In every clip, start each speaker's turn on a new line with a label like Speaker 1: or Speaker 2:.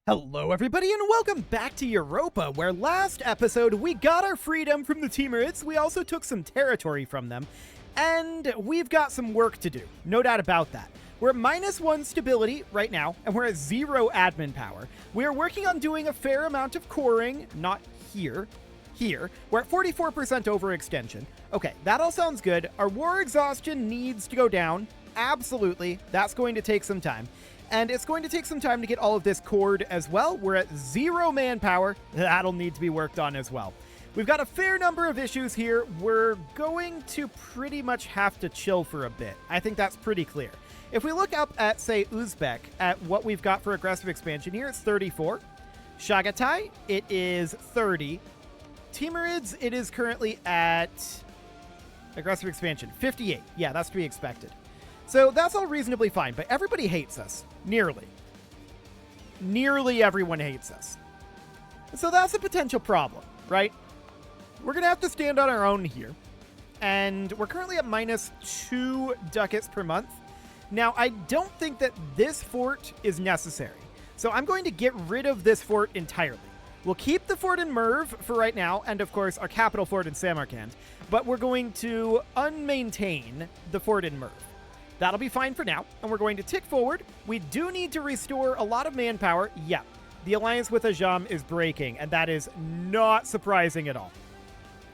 Speaker 1: Hello everybody and welcome back to Europa, where last episode we got our freedom from the Temurids, we also took some territory from them, and we've got some work to do, no doubt about that. We're at -1 stability right now, and we're at 0 admin power. We're working on doing a fair amount of coring, not here. We're at 44% overextension. Okay, that all sounds good. Our war exhaustion needs to go down. Absolutely, that's going to take some time. And it's going to take some time to get all of this cored as well. We're at 0 manpower. That'll need to be worked on as well. We've got a fair number of issues here. We're going to pretty much have to chill for a bit. I think that's pretty clear. If we look up at, say, Uzbek, at what we've got for aggressive expansion here, it's 34. Chagatai, it is 30. Timurids, it is currently at aggressive expansion, 58. Yeah, that's to be expected. So that's all reasonably fine, but everybody hates us. Nearly. Nearly everyone hates us. So that's a potential problem, right? We're going to have to stand on our own here. And we're currently at -2 ducats per month. Now, I don't think that this fort is necessary. So I'm going to get rid of this fort entirely. We'll keep the fort in Merv for right now, and of course our capital fort in Samarkand. But we're going to unmaintain the fort in Merv. That'll be fine for now, and we're going to tick forward. We do need to restore a lot of manpower. Yeah, the alliance with Ajam is breaking, and that is not surprising at all.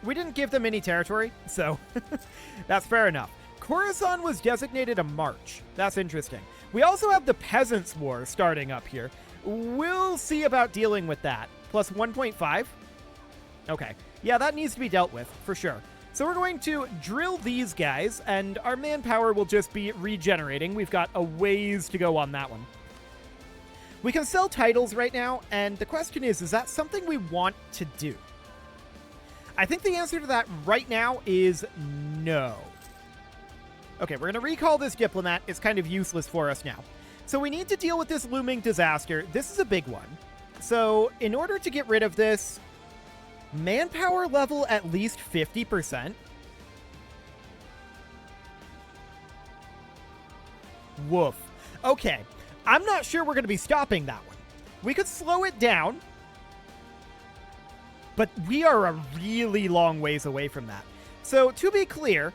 Speaker 1: We didn't give them any territory, so that's fair enough. Khorasan was designated a march. That's interesting. We also have the Peasants' War starting up here. We'll see about dealing with that. Plus 1.5? Okay. Yeah, that needs to be dealt with, for sure. So we're going to drill these guys, and our manpower will just be regenerating. We've got a ways to go on that one. We can sell titles right now, and the question is that something we want to do? I think the answer to that right now is no. Okay, we're going to recall this diplomat. It's kind of useless for us now. So we need to deal with this looming disaster. This is a big one. So in order to get rid of this, manpower level at least 50%. Woof. Okay, I'm not sure we're going to be stopping that one. We could slow it down, but we are a really long ways away from that. So to be clear,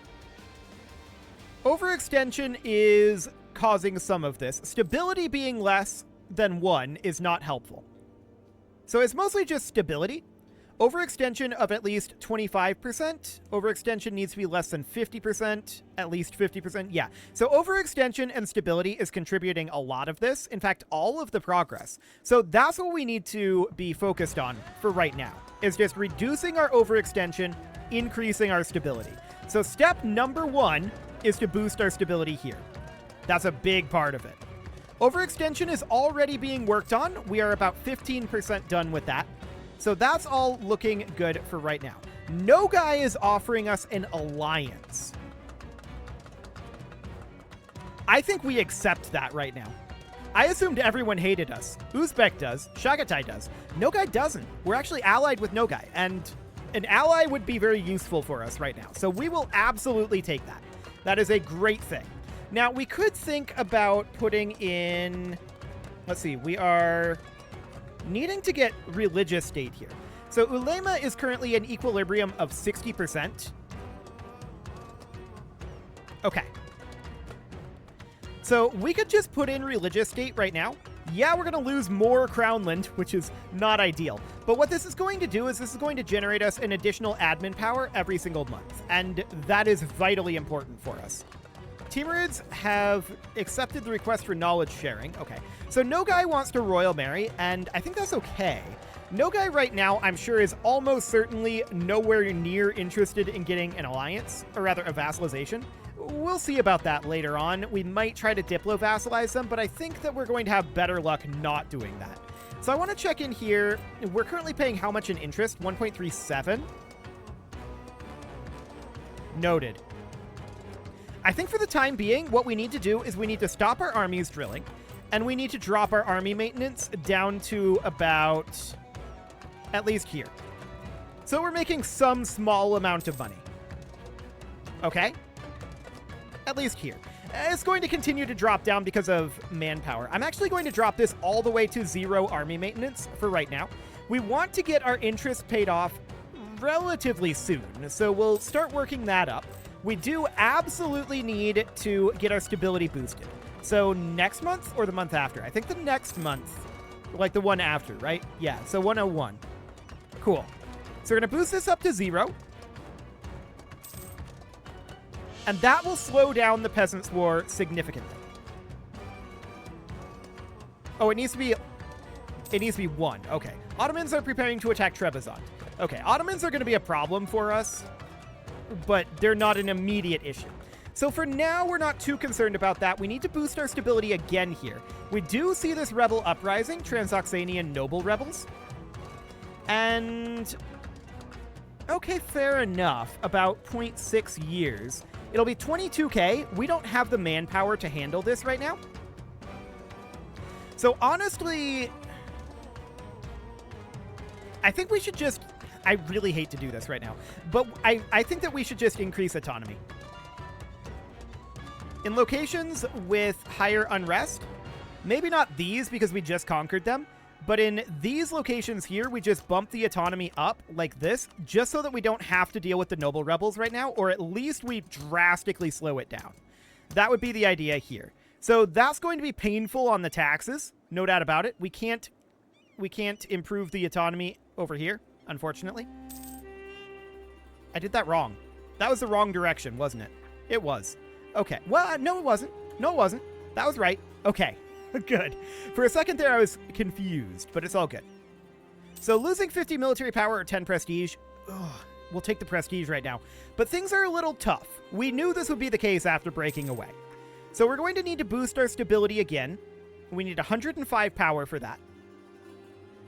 Speaker 1: overextension is causing some of this. Stability being less than 1 is not helpful. So it's mostly just stability. Overextension of at least 25%. Overextension needs to be less than 50%. At least 50%. Yeah. So overextension and stability is contributing a lot of this. In fact, all of the progress. So that's what we need to be focused on for right now, is just reducing our overextension, increasing our stability. So step number 1 is to boost our stability here. That's a big part of it. Overextension is already being worked on. We are about 15% done with that. So that's all looking good for right now. No guy is offering us an alliance. I think we accept that right now. I assumed everyone hated us. Uzbek does. Chagatai does. Nogai doesn't. We're actually allied with Nogai, and an ally would be very useful for us right now. So we will absolutely take that. That is a great thing. Now, we could think about putting in... Let's see, we are needing to get religious state here. So Ulema is currently in equilibrium of 60%. Okay. So we could just put in religious state right now. Yeah, we're going to lose more Crownland, which is not ideal. But what this is going to do is this is going to generate us an additional admin power every single month. And that is vitally important for us. Timurids have accepted the request for knowledge sharing. Okay, so Nogai wants to royal marry, and I think that's okay. Nogai right now, I'm sure, is almost certainly nowhere near interested in getting an alliance, or rather a vassalization. We'll see about that later on. We might try to diplo-vassalize them, but I think that we're going to have better luck not doing that. So I want to check in here. We're currently paying how much in interest? 1.37? Noted. I think for the time being, what we need to do is we need to stop our armies drilling, and we need to drop our army maintenance down to about at least here. So we're making some small amount of money. Okay? At least here. It's going to continue to drop down because of manpower. I'm actually going to drop this all the way to 0 army maintenance for right now. We want to get our interest paid off relatively soon, so we'll start working that up. We do absolutely need to get our stability boosted. So next month or the month after? I think the next month, like the one after, right? Yeah, so 101. Cool. So we're going to boost this up to 0. And that will slow down the Peasants' War significantly. Oh, it needs to be 1. Okay. Ottomans are preparing to attack Trebizond. Okay, Ottomans are going to be a problem for us, but they're not an immediate issue. So for now, we're not too concerned about that. We need to boost our stability again here. We do see this rebel uprising, Transoxanian noble rebels. And okay, fair enough. About 0.6 years. It'll be 22k. We don't have the manpower to handle this right now. So honestly, I think we should just... I really hate to do this right now, but I think that we should just increase autonomy. In locations with higher unrest, maybe not these because we just conquered them, but in these locations here, we just bump the autonomy up like this, just so that we don't have to deal with the noble rebels right now, or at least we drastically slow it down. That would be the idea here. So that's going to be painful on the taxes, no doubt about it. We can't improve the autonomy over here, unfortunately. I did that wrong. That was the wrong direction, wasn't it? It was. Okay. Well, no, it wasn't. No, it wasn't. That was right. Okay. Good. For a second there, I was confused, but it's all good. So losing 50 military power or 10 prestige, we'll take the prestige right now. But things are a little tough. We knew this would be the case after breaking away. So we're going to need to boost our stability again. We need 105 power for that.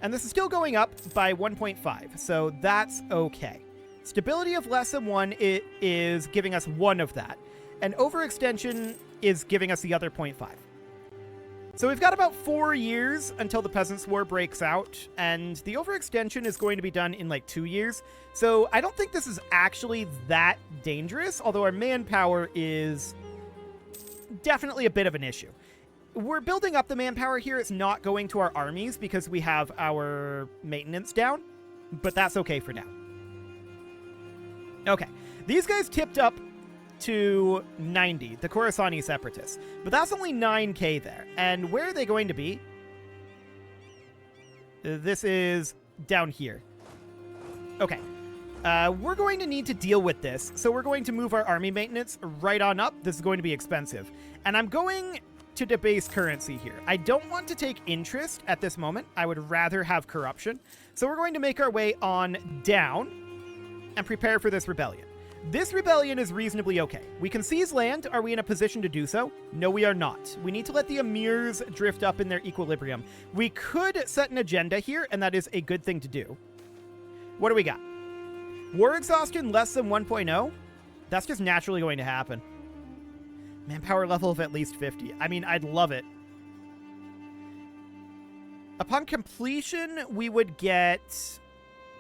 Speaker 1: And this is still going up by 1.5, so that's okay. Stability of less than 1 is giving us 1 of that. And overextension is giving us the other 0.5. So we've got about 4 years until the Peasants' War breaks out, and the overextension is going to be done in like 2 years. So I don't think this is actually that dangerous, although our manpower is definitely a bit of an issue. We're building up the manpower here. It's not going to our armies because we have our maintenance down, but that's okay for now. Okay, these guys tipped up to 90, the Khorasani separatists, but that's only 9k there. And where are they going to be? This is down here. Okay, we're going to need to deal with this, so we're going to move our army maintenance right on up. This is going to be expensive, and I'm going to debase currency here. I don't want to take interest at this moment. I would rather have corruption. So we're going to make our way on down and prepare for this rebellion. This rebellion is reasonably okay. We can seize land. Are we in a position to do so? No, we are not. We need to let the emirs drift up in their equilibrium. We could set an agenda here, and that is a good thing to do. What do we got? War exhaustion less than 1.0? That's just naturally going to happen. Manpower level of at least 50. I mean, I'd love it. Upon completion, we would get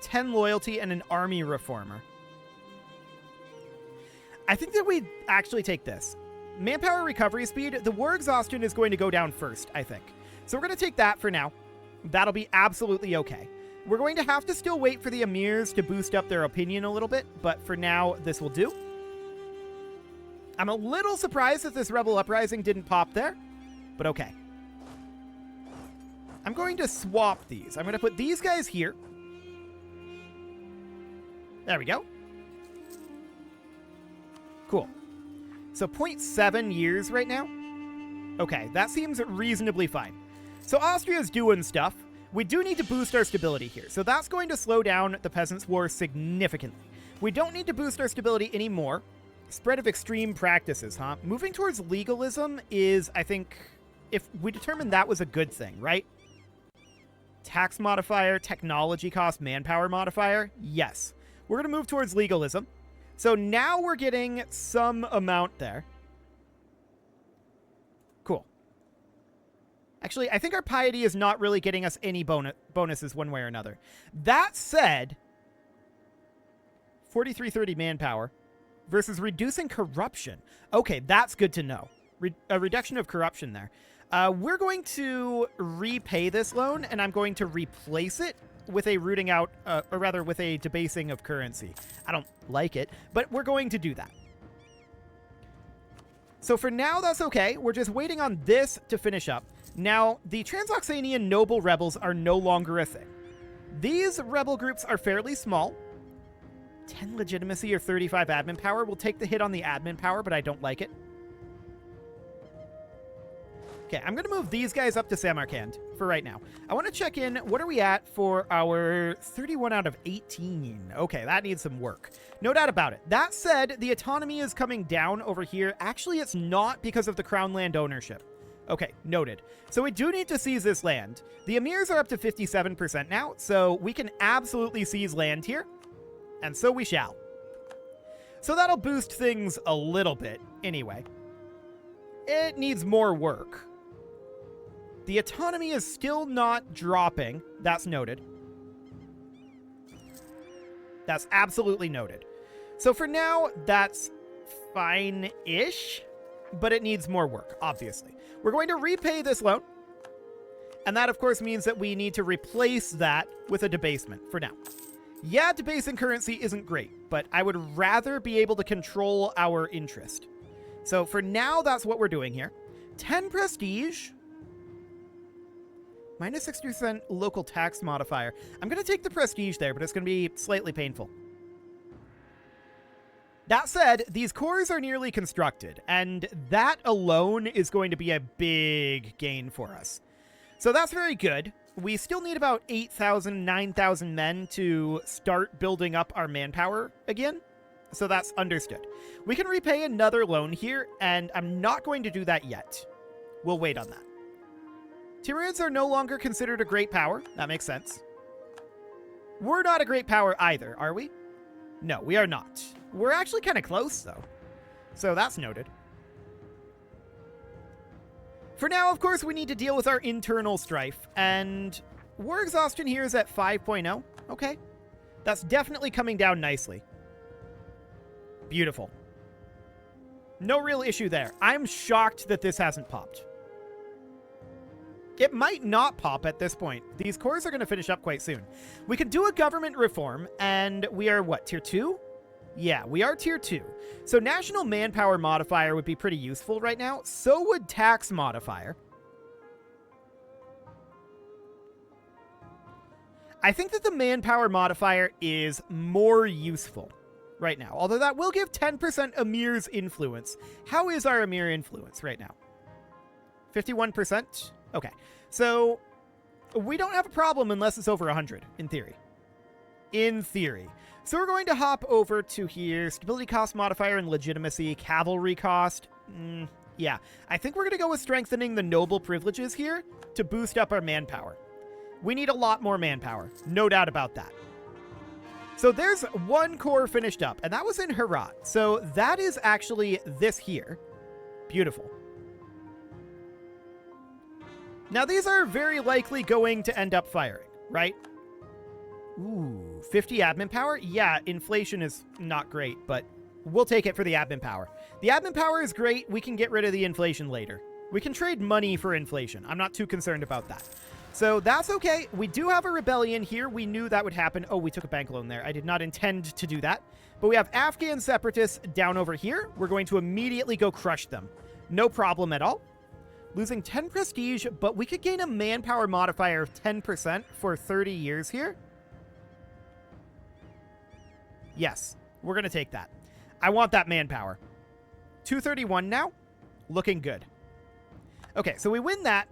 Speaker 1: 10 loyalty and an army reformer. I think that we'd actually take this. Manpower recovery speed, the war exhaustion is going to go down first, I think. So we're going to take that for now. That'll be absolutely okay. We're going to have to still wait for the emirs to boost up their opinion a little bit, but for now, this will do. I'm a little surprised that this rebel uprising didn't pop there, but okay. I'm going to swap these. I'm going to put these guys here. There we go. Cool. So 0.7 years right now. Okay, that seems reasonably fine. So Austria's doing stuff. We do need to boost our stability here. So that's going to slow down the Peasants' War significantly. We don't need to boost our stability anymore. Spread of extreme practices, huh? Moving towards legalism is, I think, if we determined that was a good thing, right? Tax modifier, technology cost, manpower modifier. Yes. We're going to move towards legalism. So now we're getting some amount there. Cool. Actually, I think our piety is not really getting us any bonuses one way or another. That said, 4330 manpower versus reducing corruption. Okay, that's good to know. a reduction of corruption there. We're going to repay this loan, and I'm going to replace it with a rooting out, or rather with a debasing of currency. I don't like it, but we're going to do that. So for now, that's okay. We're just waiting on this to finish up. Now, the Transoxanian noble rebels are no longer a thing. These rebel groups are fairly small. 10 legitimacy or 35 admin power. We'll take the hit on the admin power, but I don't like it. Okay, I'm going to move these guys up to Samarkand for right now. I want to check in. What are we at for our 31 out of 18? Okay, that needs some work. No doubt about it. That said, the autonomy is coming down over here. Actually, it's not because of the crown land ownership. Okay, noted. So we do need to seize this land. The emirs are up to 57% now, so we can absolutely seize land here. And so we shall. So that'll boost things a little bit anyway. It needs more work. The autonomy is still not dropping. That's noted. That's absolutely noted. So for now, that's fine-ish, but it needs more work, obviously. We're going to repay this loan. And that, of course, means that we need to replace that with a debasement for now. Yeah, debasing currency isn't great, but I would rather be able to control our interest. So for now, that's what we're doing here. 10 prestige. Minus 60% local tax modifier. I'm going to take the prestige there, but it's going to be slightly painful. That said, these cores are nearly constructed, and that alone is going to be a big gain for us. So that's very good. We still need about 8,000, 9,000 men to start building up our manpower again. So that's understood. We can repay another loan here, and I'm not going to do that yet. We'll wait on that. Timurids are no longer considered a great power. That makes sense. We're not a great power either, are we? No, we are not. We're actually kind of close, though. So that's noted. For now, of course, we need to deal with our internal strife, and war exhaustion here is at 5.0. Okay. That's definitely coming down nicely. Beautiful. No real issue there. I'm shocked that this hasn't popped. It might not pop at this point. These cores are going to finish up quite soon. We can do a government reform, and we are, what, tier 2? Yeah, we are tier 2. So national manpower modifier would be pretty useful right now. So would tax modifier. I think that the manpower modifier is more useful right now, although that will give 10% Emir's influence. How is our Emir influence right now? 51%? Okay, so we don't have a problem unless it's over 100, in theory. In theory. So we're going to hop over to here. Stability cost modifier and legitimacy. Cavalry cost. Yeah, I think we're going to go with strengthening the noble privileges here to boost up our manpower. We need a lot more manpower. No doubt about that. So there's one core finished up, and that was in Herat. So that is actually this here. Beautiful. Now, these are very likely going to end up firing, right? Ooh, 50 admin power? Yeah, inflation is not great, but we'll take it for the admin power. The admin power is great. We can get rid of the inflation later. We can trade money for inflation. I'm not too concerned about that. So that's okay. We do have a rebellion here. We knew that would happen. Oh, we took a bank loan there. I did not intend to do that. But we have Afghan separatists down over here. We're going to immediately go crush them. No problem at all. Losing 10 prestige, but we could gain a manpower modifier of 10% for 30 years here. Yes, we're going to take that. I want that manpower. 231 now. Looking good. Okay, so we win that.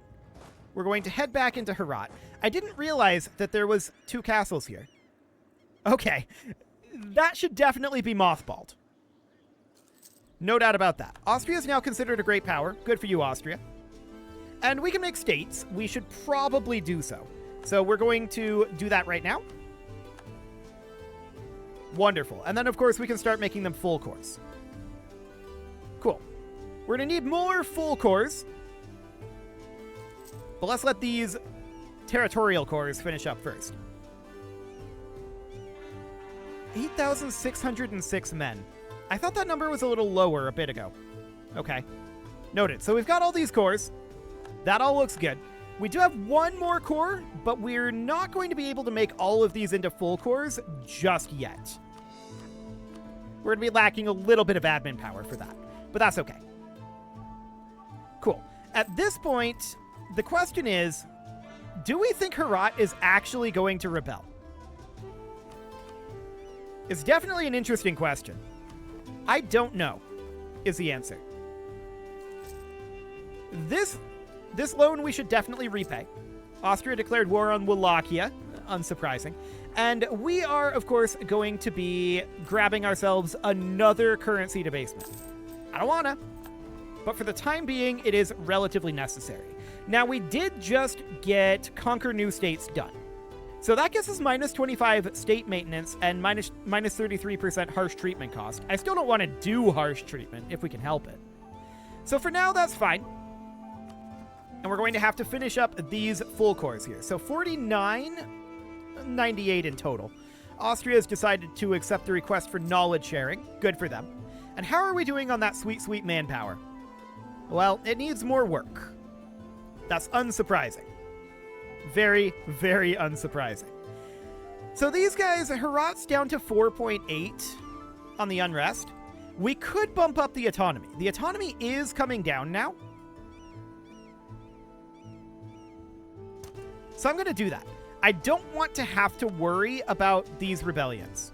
Speaker 1: We're going to head back into Herat. I didn't realize that there was 2 castles here. Okay, that should definitely be mothballed. No doubt about that. Austria is now considered a great power. Good for you, Austria. And we can make states. We should probably do so. So we're going to do that right now. Wonderful. And then, of course, we can start making them full cores. Cool. We're going to need more full cores. But let's let these territorial cores finish up first. 8,606 men. I thought that number was a little lower a bit ago. Okay. Noted. So we've got all these cores. That all looks good. We do have one more core, but we're not going to be able to make all of these into full cores just yet. We're going to be lacking a little bit of admin power for that, but that's okay. Cool. At this point, the question is, do we think Herat is actually going to rebel? It's definitely an interesting question. I don't know, is the answer. This loan we should definitely repay. Austria declared war on Wallachia, unsurprising. And we are, of course, going to be grabbing ourselves another currency debasement. I don't wanna, but for the time being, it is relatively necessary. Now, we did just get Conquer New States done. So that gets us minus 25 state maintenance and minus 33% harsh treatment cost. I still don't want to do harsh treatment if we can help it. So for now, that's fine. And we're going to have to finish up these full cores here. So 98 in total. Austria has decided to accept the request for knowledge sharing. Good for them. And how are we doing on that sweet, sweet manpower? Well, it needs more work. That's unsurprising. Very, very unsurprising. So these guys, Herat's down to 4.8 on the unrest. We could bump up the autonomy. The autonomy is coming down now. So I'm going to do that. I don't want to have to worry about these rebellions.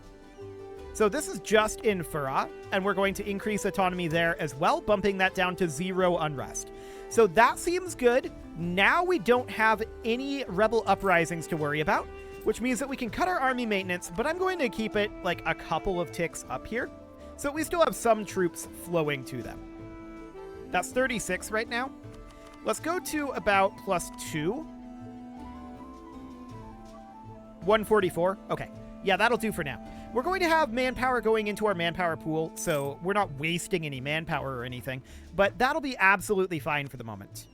Speaker 1: So this is just in Farah, and we're going to increase autonomy there as well, bumping that down to 0 unrest. So that seems good. Now we don't have any rebel uprisings to worry about, which means that we can cut our army maintenance, but I'm going to keep it like a couple of ticks up here, so we still have some troops flowing to them. That's 36 right now. Let's go to about +2. 144. Okay. Yeah, that'll do for now. We're going to have manpower going into our manpower pool, so we're not wasting any manpower or anything, but that'll be absolutely fine for the moment.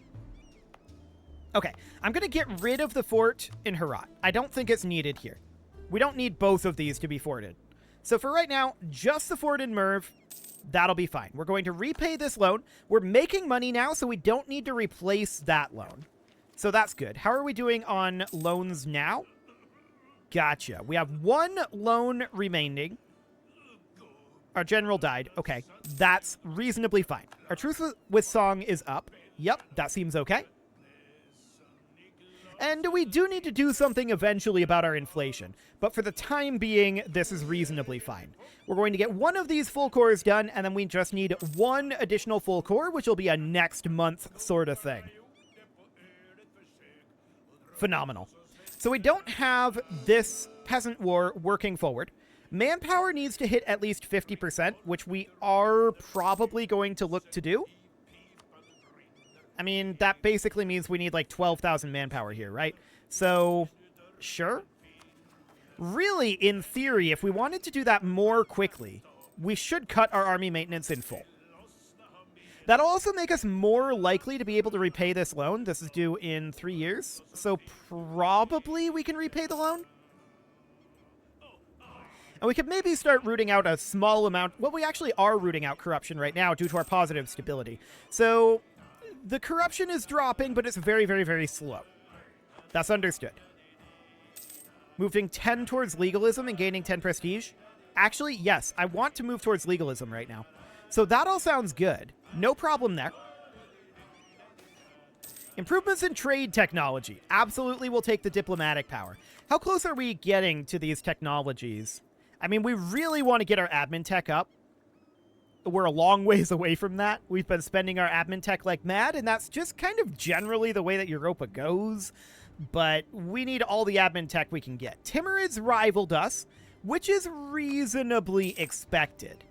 Speaker 1: Okay, I'm going to get rid of the fort in Herat. I don't think it's needed here. We don't need both of these to be forted. So for right now, just the fort in Merv, that'll be fine. We're going to repay this loan. We're making money now, so we don't need to replace that loan. So that's good. How are we doing on loans now? Gotcha. We have one loan remaining. Our general died. Okay, that's reasonably fine. Our truce with Song is up. Yep, that seems okay. And we do need to do something eventually about our inflation. But for the time being, this is reasonably fine. We're going to get one of these full cores done, and then we just need one additional full core, which will be a next month sort of thing. Phenomenal. So we don't have this peasant war working forward. Manpower needs to hit at least 50%, which we are probably going to look to do. I mean, that basically means we need like 12,000 manpower here, right? So, sure. Really, in theory, if we wanted to do that more quickly, we should cut our army maintenance in full. That'll also make us more likely to be able to repay this loan. This is due in 3 years, so probably we can repay the loan. And we could maybe start rooting out a small amount. Well, we actually are rooting out corruption right now due to our positive stability. So the corruption is dropping, but it's very, very, very slow. That's understood. Moving 10 towards legalism and gaining 10 prestige. Actually, yes, I want to move towards legalism right now. So that all sounds good. No problem there. Improvements in trade technology. Absolutely will take the diplomatic power. How close are we getting to these technologies? I mean, we really want to get our admin tech up. We're a long ways away from that. We've been spending our admin tech like mad, and that's just kind of generally the way that Europa goes. But we need all the admin tech we can get. Timurids rivaled us, which is reasonably expected.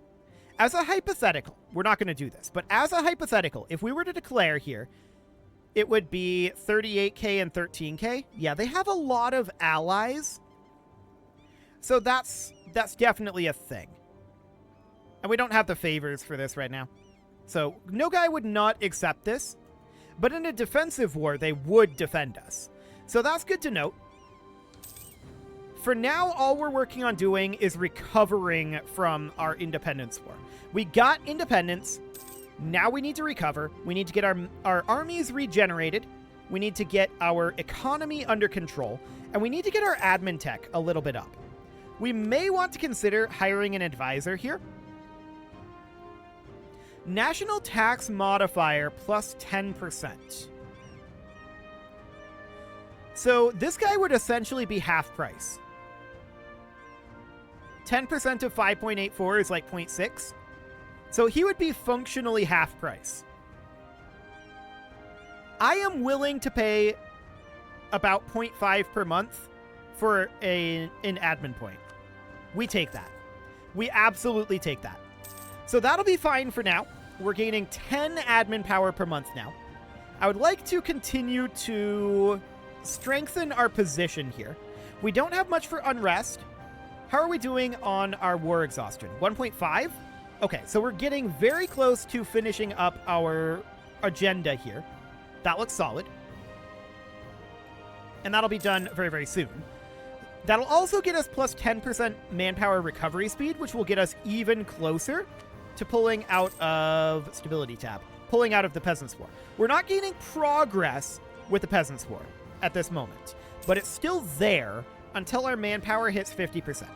Speaker 1: As a hypothetical, we're not going to do this, but as a hypothetical, if we were to declare here, it would be 38k and 13k. Yeah, they have a lot of allies. So that's definitely a thing. And we don't have the favors for this right now. So Nogai would not accept this, but in a defensive war, they would defend us. So that's good to note. For now, all we're working on doing is recovering from our independence war. We got independence. Now we need to recover. We need to get our armies regenerated. We need to get our economy under control. And we need to get our admin tech a little bit up. We may want to consider hiring an advisor here. National tax modifier plus 10%. So this guy would essentially be half price. 10% of 5.84 is like 0.6. So he would be functionally half price. I am willing to pay about 0.5 per month for an admin point. We take that. We absolutely take that. So that'll be fine for now. We're gaining 10 admin power per month now. I would like to continue to strengthen our position here. We don't have much for unrest. How are we doing on our war exhaustion? 1.5? Okay, so we're getting very close to finishing up our agenda here. That looks solid. And that'll be done very, very soon. That'll also get us plus 10% manpower recovery speed, which will get us even closer to pulling out of Stability tab, pulling out of the Peasants' War. We're not gaining progress with the Peasants' War at this moment, but it's still there until our manpower hits 50%.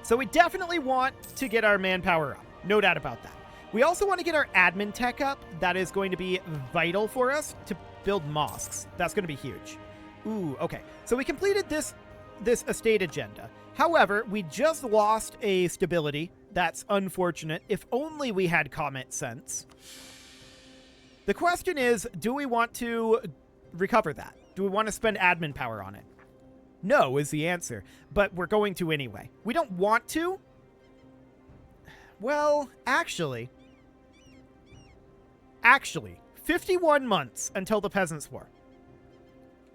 Speaker 1: So we definitely want to get our manpower up. No doubt about that. We also want to get our admin tech up. That is going to be vital for us to build mosques. That's going to be huge. Ooh, okay. So we completed this estate agenda. However, we just lost a stability. That's unfortunate. If only we had comet sense. The question is, do we want to recover that? Do we want to spend admin power on it? No is the answer, but we're going to anyway. We don't want to. Well, actually, 51 months until the Peasants' War.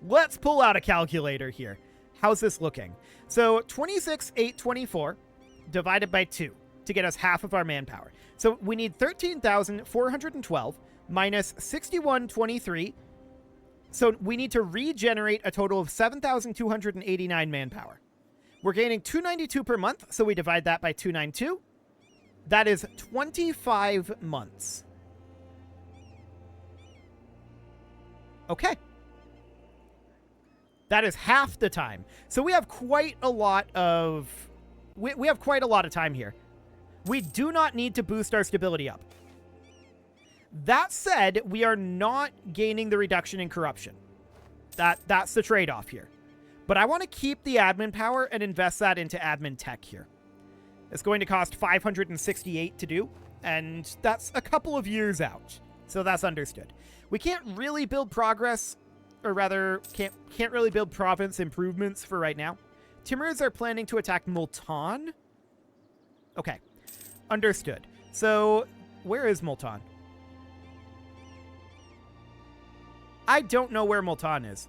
Speaker 1: Let's pull out a calculator here. How's this looking? So 26,824 divided by 2 to get us half of our manpower. So we need 13,412 minus 6123. So we need to regenerate a total of 7,289 manpower. We're gaining 292 per month, so we divide that by 292. That is 25 months. Okay. That is half the time. So we have quite a lot of... We have quite a lot of time here. We do not need to boost our stability up. That said, we are not gaining the reduction in corruption. That's the trade-off here. But I want to keep the admin power and invest that into admin tech here. It's going to cost 568 to do, and that's a couple of years out. So that's understood. We can't really build progress, or rather, can't really build province improvements for right now. Timurids are planning to attack Multan. Okay, understood. So, where is Multan? I don't know where Multan is.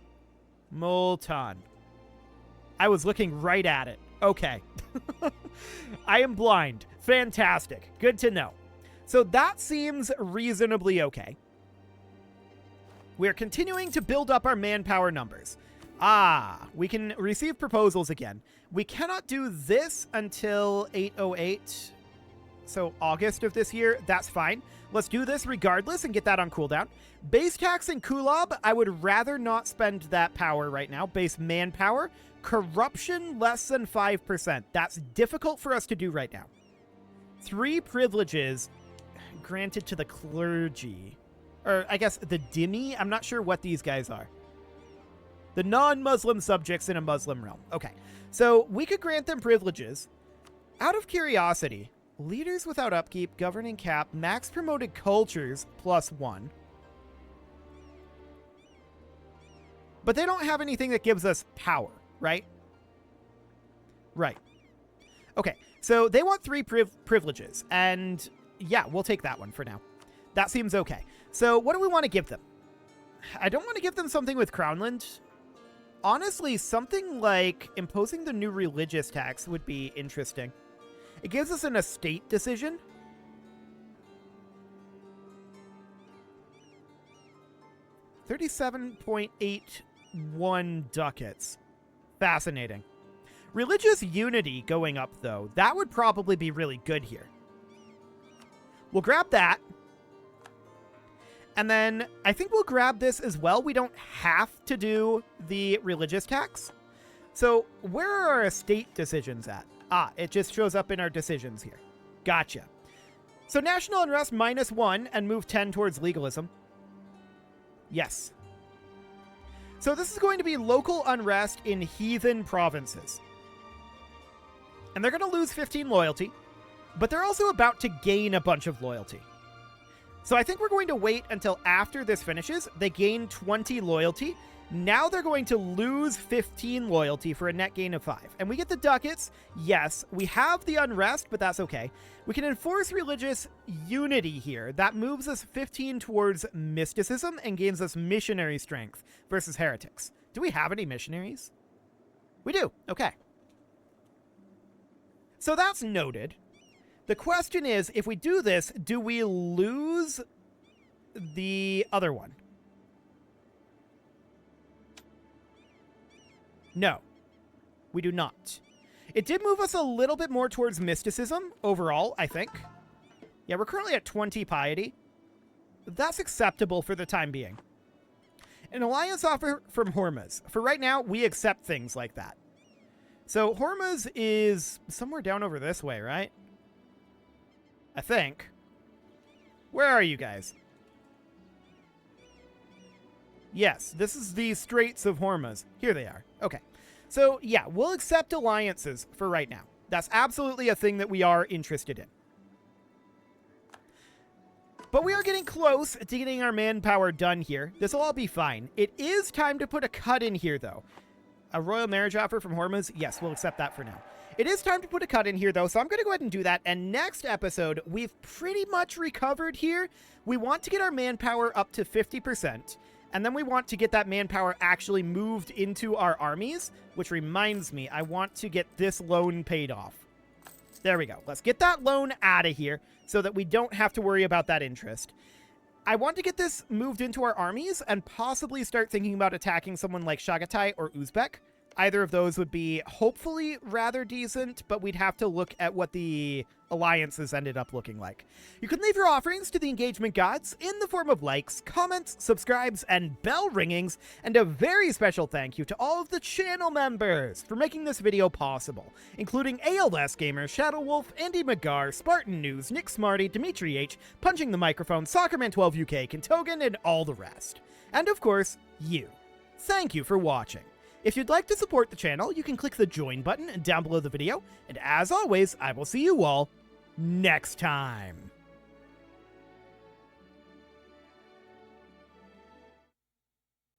Speaker 1: Multan. I was looking right at it. Okay. I am blind. Fantastic. Good to know. So that seems reasonably okay. We're continuing to build up our manpower numbers. We can receive proposals again. We cannot do this until 808. So August of this year, that's fine. Let's do this regardless and get that on cooldown. Base tax and Kulab, I would rather not spend that power right now. Base manpower. Corruption, less than 5%. That's difficult for us to do right now. 3 privileges granted to the clergy. Or I guess the dhimmi? I'm not sure what these guys are. The non-Muslim subjects in a Muslim realm. Okay, so we could grant them privileges. Out of curiosity, leaders without upkeep, governing cap, max promoted cultures, +1. But they don't have anything that gives us power, right? Right. Okay, so they want 3 privileges, and yeah, we'll take that one for now. That seems okay. So what do we want to give them? I don't want to give them something with Crownland. Honestly, something like imposing the new religious tax would be interesting. It gives us an estate decision. $37.81 ducats. Fascinating. Religious unity going up, though. That would probably be really good here. We'll grab that. And then I think we'll grab this as well. We don't have to do the religious tax. So where are our estate decisions at? Ah, it just shows up in our decisions here. Gotcha. So national unrest -1 and move 10 towards legalism. Yes. So this is going to be local unrest in heathen provinces. And they're going to lose 15 loyalty, but they're also about to gain a bunch of loyalty. So I think we're going to wait until after this finishes. They gain 20 loyalty. Now they're going to lose 15 loyalty for a net gain of 5. And we get the ducats. Yes, we have the unrest, but that's okay. We can enforce religious unity here. That moves us 15 towards mysticism and gains us missionary strength versus heretics. Do we have any missionaries? We do. Okay. So that's noted. The question is, if we do this, do we lose the other one? No, we do not. It did move us a little bit more towards mysticism overall, I think. Yeah, we're currently at 20 piety. That's acceptable for the time being. An alliance offer from Hormuz. For right now, we accept things like that. So Hormuz is somewhere down over this way, right? I think. Where are you guys? Yes, this is the Straits of Hormuz. Here they are. Okay. So, yeah, we'll accept alliances for right now. That's absolutely a thing that we are interested in. But we are getting close to getting our manpower done here. This will all be fine. It is time to put a cut in here, though. A royal marriage offer from Hormuz? Yes, we'll accept that for now. It is time to put a cut in here, though, so I'm going to go ahead and do that. And next episode, we've pretty much recovered here. We want to get our manpower up to 50%. And then we want to get that manpower actually moved into our armies, which reminds me, I want to get this loan paid off. There we go. Let's get that loan out of here so that we don't have to worry about that interest. I want to get this moved into our armies and possibly start thinking about attacking someone like Chagatai or Uzbek. Either of those would be hopefully rather decent, but we'd have to look at what the alliances ended up looking like. You can leave your offerings to the engagement gods in the form of likes, comments, subscribes, and bell ringings, and a very special thank you to all of the channel members for making this video possible, including ALS Gamers, Shadow Wolf, Andy McGar, Spartan News, Nick Smarty, Dimitri H, Punching the Microphone, Soccerman12UK, Kentogan, and all the rest. And of course, you. Thank you for watching. If you'd like to support the channel, you can click the join button down below the video, and as always, I will see you all next time.